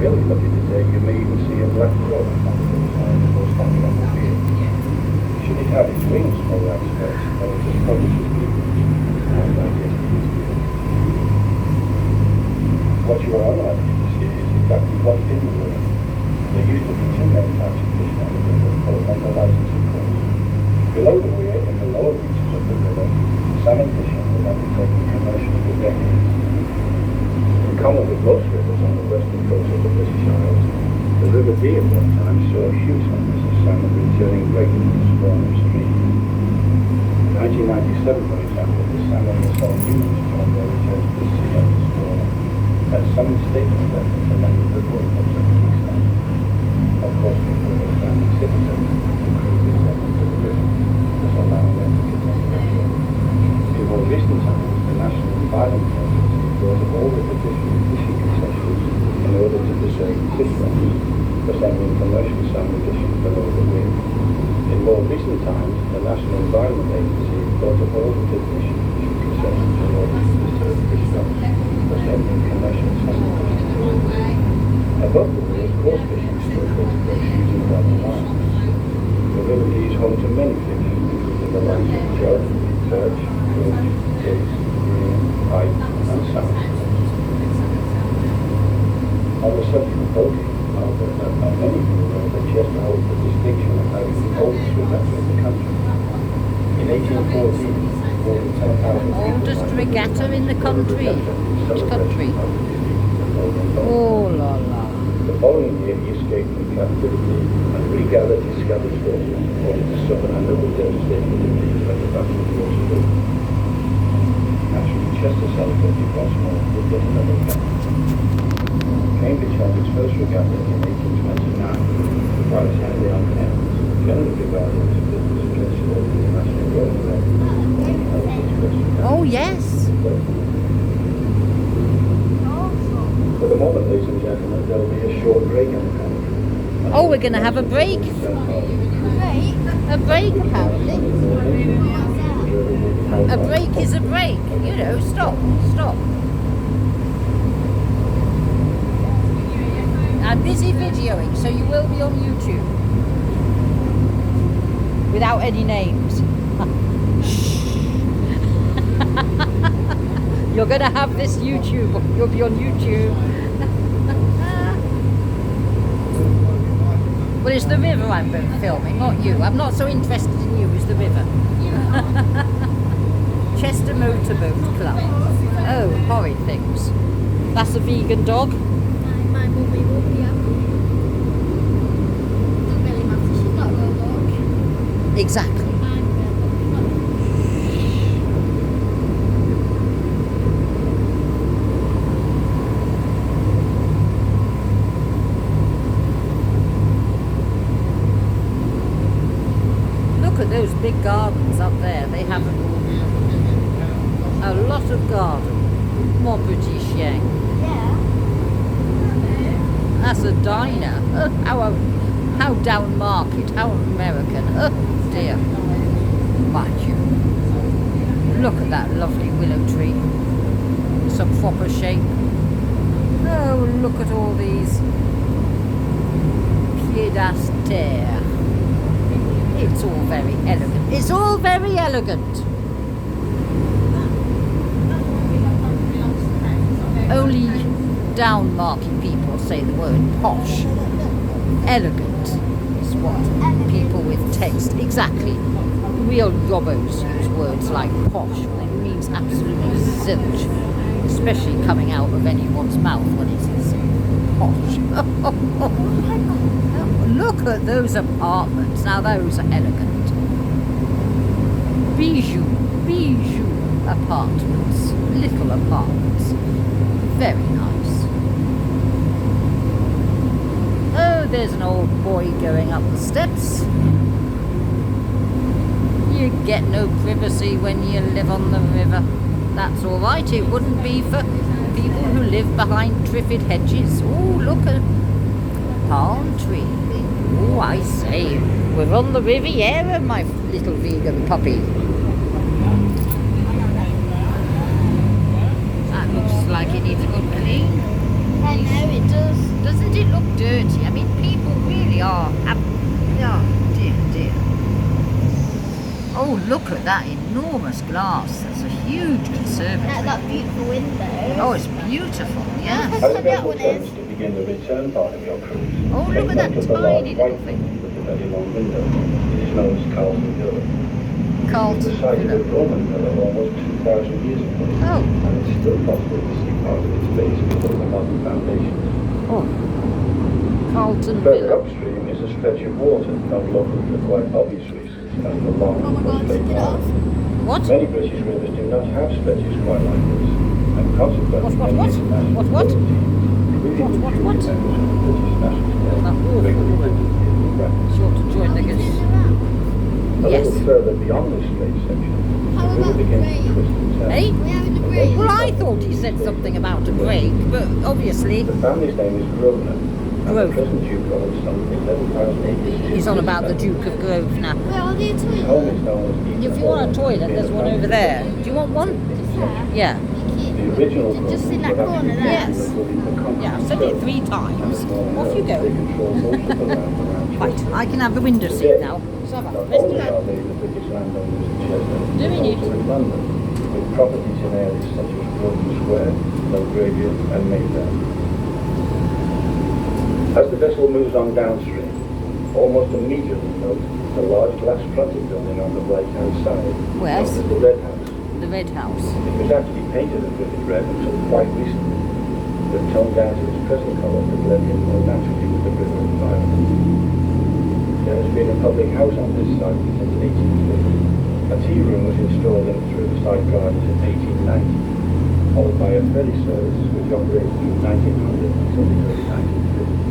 really lucky today, you may even see a black crow standing on the field. Should it have its wings spread out space, then it just probably should be like it. What you are unlikely to see is exactly what in the river. There used to be two main types of fish on the river, called on the license of course. Below the weir, in the lower reaches of the river, salmon fishing was undertaken commercially for decades. In common with most rivers on the western coast of the British Isles, the River Dee at one time saw huge numbers of salmon returning regularly to spawn upstream. In 1997, for example, the salmon were so numerous on their return to the sea after spawning that some mistakenly left them to land the boat up to the quayside. Of course, people were standing citizens who cruised this segment of the river, thus allowing them to continue their trade. In more recent times, the National Environment Agency brought up all the traditional fishing concessions in order to dissuade fish runners for sending commercial salmon fishing below the weir. In more recent times, the National Environment Agency brought up all the traditional fishing concessions in order to dissuade fish runners for sending commercial salmon fishing below the weir. Above the weir, coarse fishing still cultivates using modern lines. The River Dee is home to many fish, including the likes of jug, perch, perch, dace, bream, pike, and salmon. On the subject of boating, many people know that Chester holds the distinction of having the oldest regatta in the country. In 1814, more than 10,000 oldest regatta in the country. Which country? Oh la la. The following year he escaped from captivity and regathered his scattered forces only to suffer another devastating defeat at the Battle of Waterloo. Naturally, Chester celebrated once more with yet another battle. Cambridge held its first regatta in 1829, while its Henry on Thames, generally regarded as a business principle of the International Rowing League, held its first regatta. Oh yes. For the moment, ladies and gentlemen, there will be a short break in the country. Oh, we're going to have a break. A break, apparently. A break is a break. You know, stop. I'm busy videoing, so you will be on YouTube. Without any names. You're going to have this YouTube. You'll be on YouTube. Well, it's the river I'm filming, not you. I'm not so interested in you as the river. Chester Motorboat Club. Oh, horrid things. That's a vegan dog. Mine will be up. Doesn't really matter, she's not a real dog. Exactly. Look at those big gardens up there. They have a lot of garden. More British yang. Yeah. That's a diner. How down market, how American. Oh dear. Mind you. Look at that lovely willow tree. Some proper shape. Oh, look at all these pieds d'artère. It's all very elegant. It's all very elegant. Only down market people say the word posh. Elegant is what people with taste. Exactly. Real robbos use words like posh when it means absolutely zilch. Especially coming out of anyone's mouth when it says posh. Look at those apartments. Now those are elegant. Bijou apartments. Little apartments. Very nice. Oh, there's an old boy going up the steps. You get no privacy when you live on the river. That's all right. It wouldn't be for people who live behind triffid hedges. Oh, look at palm tree. Oh, I say, we're on the Riviera, my little vegan puppy. That looks like it needs a good clean. I know it does. Doesn't it look dirty? I mean, people really are. Oh, dear, dear. Oh, look at that enormous glass. That's a huge conservatory. That beautiful window. Oh, it's beautiful, yes. As the vessel turns to begin the return part of your cruise, Oh, look at that take note of the large tiny white little thing. building with the very long window. It is known as Carlton Villa. The Carlton site of a Villa. Roman villa almost 2,000 years ago. Oh. And it's still possible to see part of its base below the modern foundations. Oh. Carlton Further Villa. upstream is a stretch of water, known locally for quite obvious reasons as the long Oh my God, Lake take it off. What? Many British rivers do not have stretches quite like this, and consequently What? many international What? road teams, including the junior members of the British national team, That awful regularly woman. visit the practice. Sure to join the guests. A Yes. little further beyond this straight section, How the river about begins break? to twist and turn. Hey? We're having a break. Well, I thought he said something about a break, but obviously The family's name is Grosvenor, and the Grosvenor. present Duke owns some 11,000 acres. he's on about the Duke of Grosvenor. Where are the His home toilets? is known as If you want a toilet, there's one over there. Do you want one? Yeah. The original Just in Grosvenor that were corner actually there. built in the concrete Yeah, I've said it 3 times. Off you They go. control most of the land around Right, Chester. I can have the window seat now. Not only are they the biggest landowners in Chester, Doing but it. also in London, with properties in areas such as Grosvenor Square, Belgravia and Mayfair. As the vessel moves on downstream, almost immediately note the large glass-fronted building on the right-hand side, Where's? known as the Red House. The red house. It was actually painted a vivid red until quite recently, but toned down to its present colour to blend in more naturally with the river environment. There has been a public house on this site since 1850. A tea room was installed in its riverside gardens in 1890, followed by a ferry service which operated from 1900 until the early 1950s.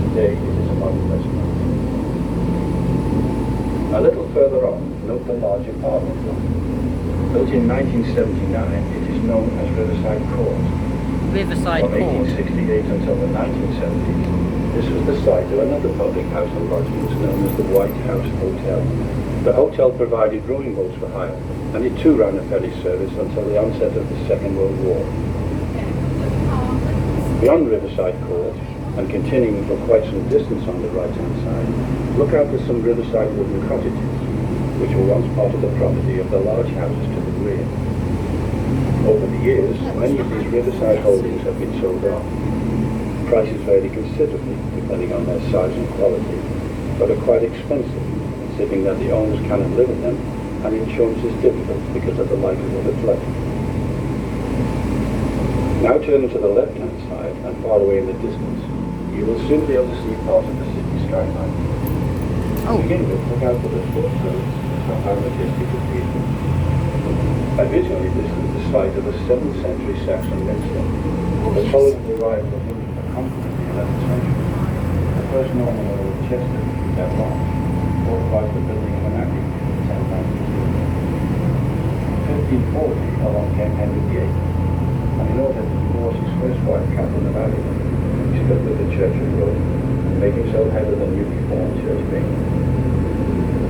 Today it is a modern restaurant. A little further on, note the large apartment block. Built in 1979, it is known as Riverside Court. Riverside From Court. 1868 until the 1970s, this was the site of another public house and lodgings known as the White House Hotel. The hotel provided rowing boats for hire, and it too ran a ferry service until the onset of the Second World War. Beyond Riverside Court, and continuing for quite some distance on the right-hand side, look out for some riverside wooden cottages, which were once part of the property of the large houses to the rear. Over the years, many of these riverside holdings have been sold off. Prices vary considerably depending on their size and quality, but are quite expensive, considering that the owners cannot live in them and insurance is difficult because of the likelihood of flooding. Now turning to the left-hand side and far away in the distance, you will soon be able to see part of the city skyline. Oh. To begin with, look out for the fourth roads, how majestic it is. Originally, this was the site of a 7th century Saxon minster, but following the arrival of the conqueror in the 11th century, the first Norman earl of Chester, that long, fortified the building of an abbey in 1092. In 1540, along came Henry VIII, and in order to divorce his first wife, Catherine of Aragon, he stood with the Church of Rome and made himself head of the newly formed Church of England.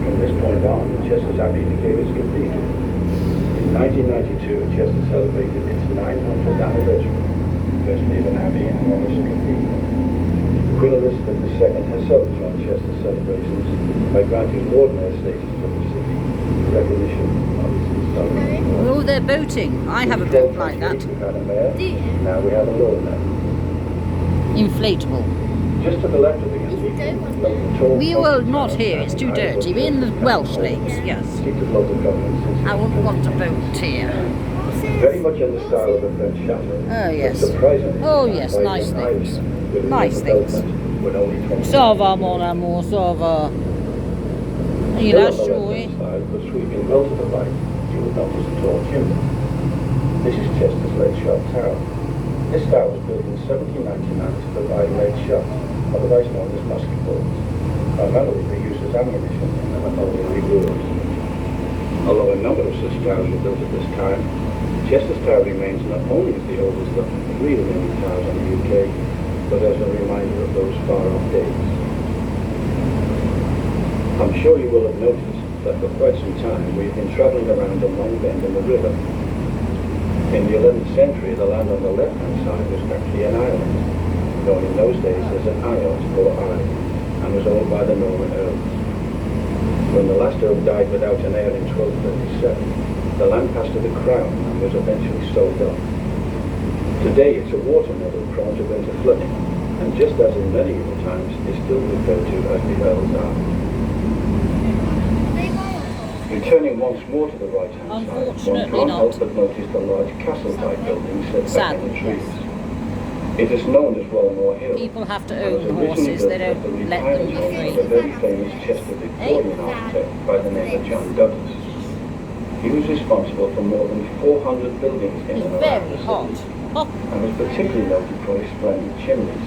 From this point on, Chester's Abbey became its cathedral. In 1992, Chester celebrated its 900th anniversary, firstly of an abbey and then as a cathedral. Queen Elizabeth II herself joined Chester's celebrations by granting ordinary status of the city, in recognition of its historic importance. Oh, they're boating. I have a boat like that. We had a mayor, Do you? now we have a lord mayor. Inflatable. Just to the left of the cathedral, We will not here, it's too dirty. We're in the Welsh lakes, yes. seat of local government since I wouldn't want a boat here. very much in the style of the French chateau. Oh, yes. Surprisingly, Oh, yes, by nice the things. Irish, with Nice the things. development with only 20 Ça va, mon amour, ça va. Il Still a on the joué. left-hand side, but sweeping well to the right, you will notice a tall chimney. This is Chester's Lead Shot Tower. This tower was built in 1799 to provide lead shots, otherwise known as musket balls, primarily for use as ammunition in the Napoleonic Wars. Although a number of such towers were built at this time, Chester's Tower remains not only the oldest of the 3 remaining towers in the UK, but as a reminder of those far-off days. I'm sure you will have noticed that for quite some time we've been travelling around a long bend in the river. In the 11th century, the land on the left-hand side was actually an island, known in those days as an isles or isle, and was owned by the Norman earls. When the last earl died without an heir in 1237, the land passed to the crown and was eventually sold off. Today it's a water meadow prone to winter flooding, and just as in medieval times, is still referred to as the Earl's Isle. Returning once more to the right-hand side, one Unfortunately can't not. help but notice the large castle-type building set back in the Sadly, trees. yes. It is known as Wellmore Hill. People have to and own was originally horses, built they as don't the let them retirement be home of a free. very famous Chester Victorian architect by the name of John Douglas. He was responsible for more than 400 buildings in It's and around very the hot. city, Oh, and was particularly noted for his splendid chimneys,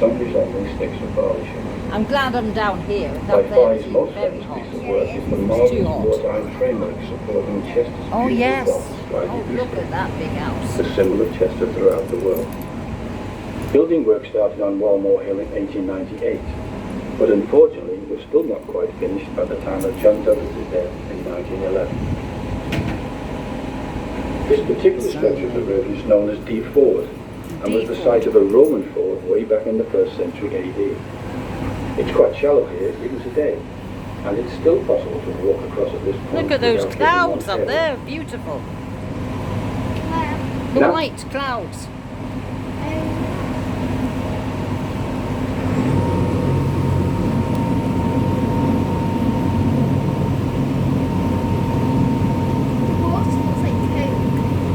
some resembling sticks of barley sugar. I'm glad I'm down here. It's By up far there, his it's most very famous hot. piece of work is the It's marvelous too hot. wrought iron framework supporting Chester's Oh beautiful yes. dock right Oh, at look Euston, at that big house. the symbol of Chester throughout the world. Building work started on Wellmore Hill in 1898, but unfortunately was still not quite finished by the time of John Douglas's death in 1911. This particular structure of the river is known as Dee Ford, and was the site of a Roman ford way back in the 1st century AD. It's quite shallow here even today, and it's still possible to walk across at this point. Look at those without hitting clouds one's up head. there. Beautiful. The Now- white clouds.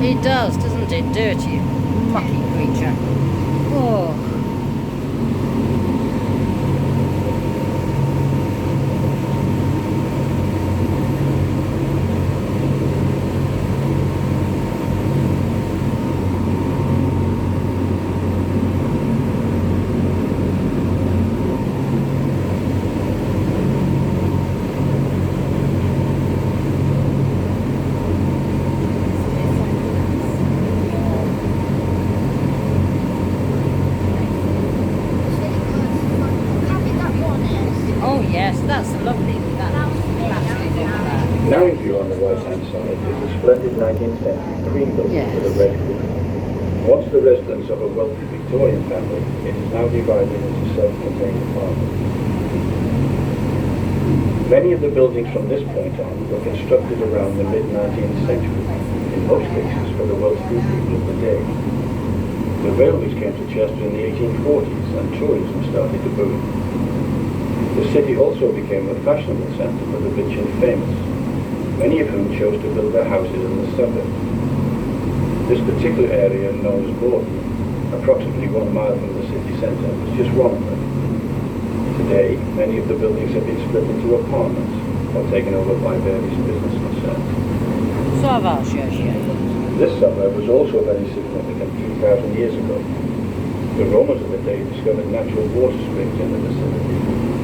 It does, doesn't it? Dirty, mucky creature. Oh. Oh yes, that's lovely. That's absolutely lovely. Now in view on the right-hand side is a splendid 19th century green building Yes. with a red roof. Once the residence of a wealthy Victorian family, it is now divided into self-contained apartments. Many of the buildings from this point on were constructed around the mid-19th century, in most cases for the wealthy people of the day. The railways came to Chester in the 1840s and tourism started to boom. The city also became a fashionable centre for the rich and famous, many of whom chose to build their houses in the suburbs. This particular area, known as Borden, approximately 1 mile from the city centre, was just one of them. Today, many of the buildings have been split into apartments or taken over by various business concerns. Ça va, chercher. This suburb was also very significant 2,000 years ago. The Romans of the day discovered natural water springs in the vicinity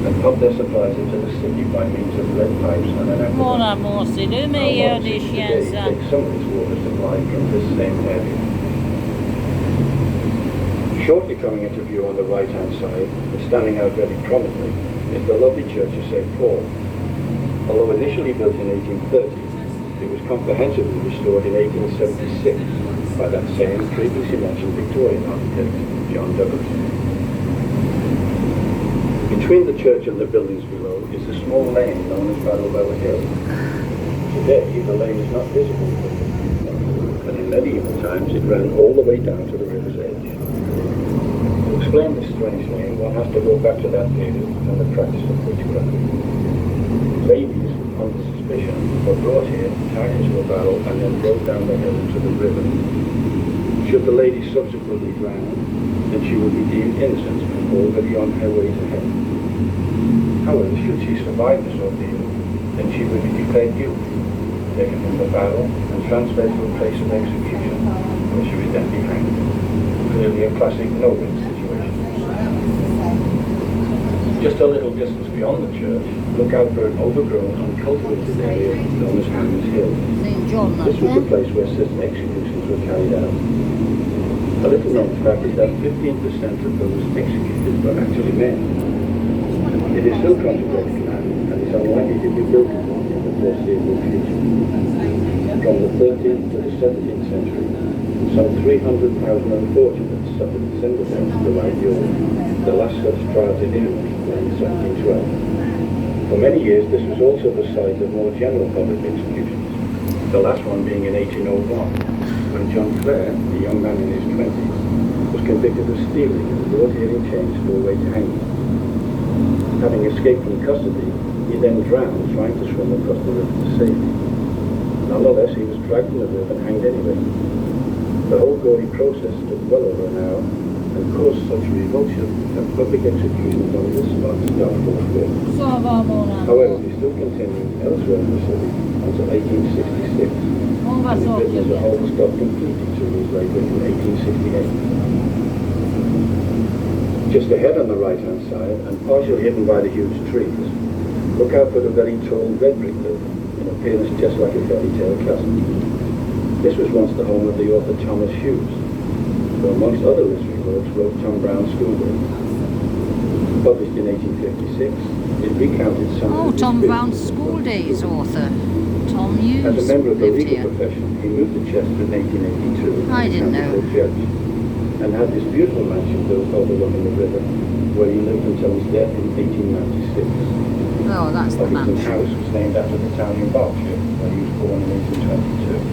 and pumped their supplies into the city by means of lead pipes and an Mon aqueduct. amour, c'est le Our meilleur modern des city chiens, today ça. takes some of its water supply from this same area. Shortly coming into view on the right-hand side, but standing out very prominently, is the lovely church of St. Paul. Although initially built in 1830, it was comprehensively restored in 1876 by that same previously mentioned Victorian architect, John Douglas. Between the church and the buildings below is a small lane known as Barrow Hill. Today, the lane is not visible from the view, but in medieval times it ran all the way down to the river's edge. To explain this strange lane, one has to go back to that period and the practice of witchcraft. Ladies, under suspicion, were brought here, tied into a barrel, and then rowed down the hill into the river. Should the lady subsequently drown, then she would be deemed innocent and already on her way to heaven. However, should she survive this ordeal, then she would be declared guilty, taken from the barrel, and transferred to a place of execution, where she would then be hanged. Clearly a classic no-win situation. Just a little distance beyond the church, look out for an overgrown, uncultivated area known as Hammond's Hill. St. John, This that's was the there. place where certain executions were carried out. A little known fact is that 15% of those executed were actually men. It is still contemplated land and is unlikely to be built upon in the foreseeable future. From the 13th to the 17th century, some 300,000 unfortunates suffered at Cinderfeld to ride the last such trials in England in 1712. For many years this was also the site of more general public executions, the last one being in 1801, when John Clare, a young man in his 20s, was convicted of stealing and brought here in chains for a way to hanging. Having escaped from custody, he then drowned trying to swim across the river to safety. Nonetheless, he was dragged in the river and hanged anyway. The whole gory process took well over an hour and caused such revulsion that public executions on this spot stopped forthwith. However, they still continued elsewhere in the city until 1866, and the Britain as a whole stopped completely 2 years later in 1868. Just ahead on the right-hand side, and partially hidden by the huge trees, look out for the very tall red brick building, in appearance just like a fairy tale castle. This was once the home of the author Thomas Hughes, who amongst other literary works wrote Tom Brown's Schoolboy. Published in 1856, it recounted some of his Tom Brown's experiences. School Days author, Tom Hughes, As a member of the lived legal here. profession, he moved to Chester in 1882 I didn't as a know. court judge, and had this beautiful mansion built overlooking the river, where he lived until his death in 1896. Oh, that's the Buckingham mansion. House was named after the town in Berkshire, where he was born in 1822.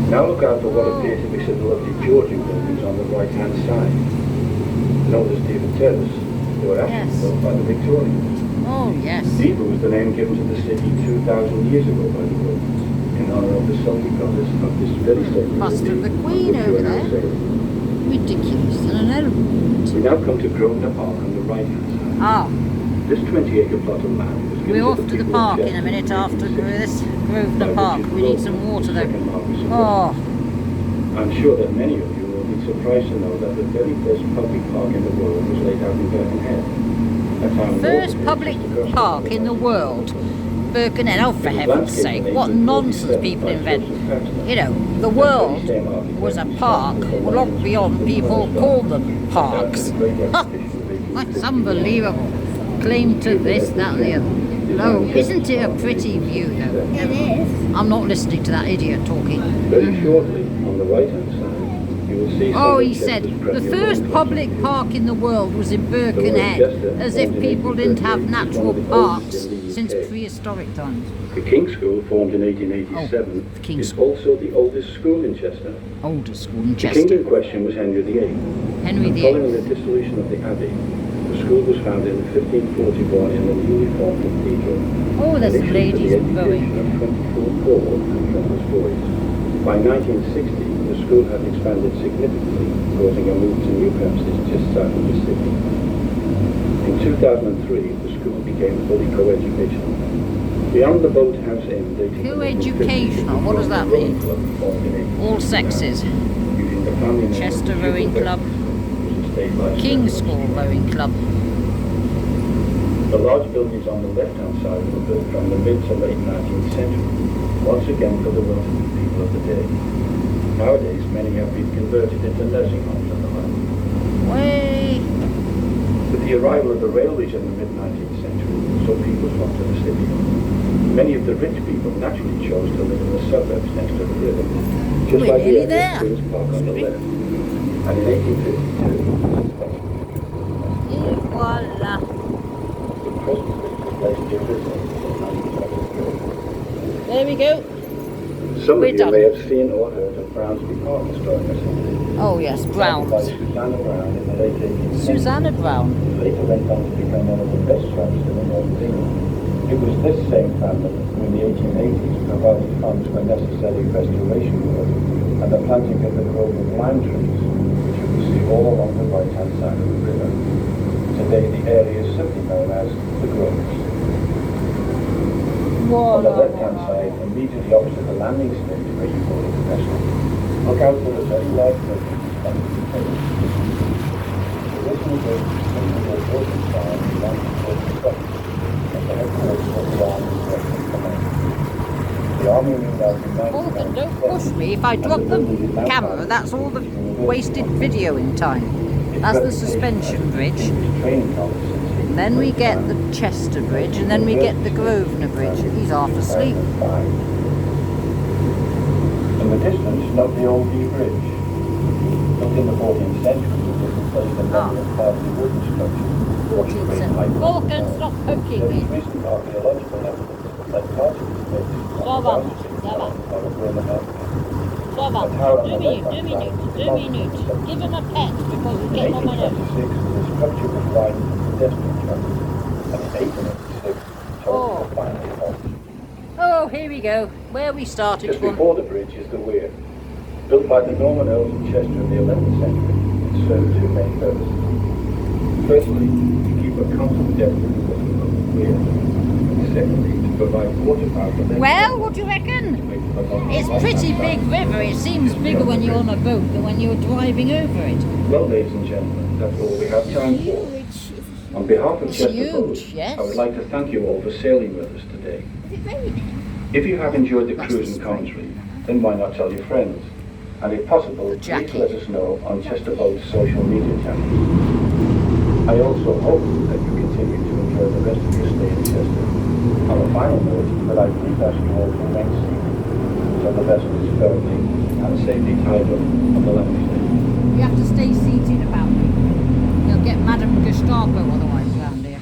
Now look out for what appear to be some lovely Georgian buildings on the right-hand side. Known as Diva Terrace, they were actually Yes. built by the Victorians. Oh, yes. Diva was the name given to the city 2,000 years ago by the Romans, in honour of the Sunday goddess of this very sacred Bust of city, the Queen which you over are now there. sailing. Ridiculous and an element. We now come to Grosvenor Park on the right-hand side. Ah, This 20-acre plot of land was given we're off to the people of park in a Chester minute after 1866 this by Grosvenor Park. Richard We need Grosvenor, some water the though. second Marquess of Oh, I'm sure that many of you will be surprised to know that the very first public park in the world was laid out in Birkenhead. That's how first northern public Chester crossed park the in the river. world. Birkenhead, oh for It was heaven's landscaped sake, in what 1847 nonsense people by invent. Joseph Paxton. You know, the That world very same architect was a who park, started the a lot London beyond School people of call Art, them after parks. the Great Ha! Exhibition of That's 1851. unbelievable. Claim to this, that and the other. No, isn't it a pretty view though? It is. I'm not listening to that idiot talking. Very shortly, on the right-hand side, you will see some Oh, of he said Chester's the premier first road public clubs. park in the world was in Birkenhead, as if people didn't have natural parks since prehistoric times. The King's School, formed in 1887, Oh, King's is School. also the oldest school in Chester. Older school in The king Chester. in question was Henry VIII. Henry And VIII. following the dissolution of the abbey, the school was founded in 1541 in the newly formed cathedral. Oh, there's some initially for ladies the education rowing. of 24 poor and friendless boys. By 1960, the school had expanded significantly, causing a move to new premises just south of the city. In 2003, the school became fully co-educational. Beyond the Boathouse Inn, dating from Co-educational, what does that mean? All sexes. Using the family name Chester of Rowing Club. was a state license. King's School Rowing Club. The large buildings on the left-hand side were built from the mid to late 19th century, once again for the wealthy people of the day. Nowadays, many have been converted into nursing homes and the like. Way. With the arrival of the railways in the mid-19th century, some people flocked to the city. Many of the rich people naturally chose to live in the suburbs next to the river, just We're like the nearly area there. of Queen's Park on the left. And in 1852, Et voila. the present place to visit in 1923. There we go. Some We're of you done. may have seen or heard of Brownsby Park Historic Assembly. Oh yes, Founded by Browns. Susanna Brown in the late 18th century. Susanna Brown. Later went on to become one of the best shops in the north of England. It was this same family who in the 1880s provided funds for necessary restoration work and the planting of the grove of lime trees, which you can see all along the right-hand side of the river. Today the area is simply known as the Groves. On the left-hand side, immediately opposite the landing stage where you board the vessel, look out for a very large building on the table. The original building was taken to a water tower belonging to the Scottish, and the headquarters of the Army Western Command. The Army moved out in Morgan, 1997. don't push me. If I drop the camera, that's all the wasted videoing time. That's the suspension bridge. Training college since And then we get the Chester Bridge, and then we get the Grosvenor Bridge. He's half asleep. In the distance, note the Old Dee Bridge. Built in the 14th century, it replaced a number of partly wooden structures. 14th century. Vulcan, stop poking There me. is recent archaeological evidence that parts of the space Stop. are a Roman outfit. Stop. 2 minutes. Give him a pet because he's In getting on my nerves. 1826, the structure was widened for pedestrian traffic, and in 1886, told the final halt. Oh, here we go. Where we started Just from. before the bridge is the weir. Built by the Norman Earls of Chester in the 11th century, it served two main purposes. Firstly, to keep a constant depth in the water of the weir. Secondly, to provide water power for them. Well, what do you reckon? It's pretty big river. It seems bigger when you're on a boat than when you're driving over it. Well, ladies and gentlemen, that's all we have time for. On behalf of It's Chester huge, Boats, yes. I would like to thank you all for sailing with us today. Is it raining? If you have enjoyed the That's cruise the in spring. Coventry, then why not tell your friends? And if possible, please Jackie. let us know on Chester Boat's social media channels. I also hope that you continue to enjoy the rest of your stay in Chester. On a final note, that I please ask you all to remain seated until the vessel is firmly and safely tied up on the landing stage. You have to stay seated about me. You'll get Madame Gestapo otherwise round here.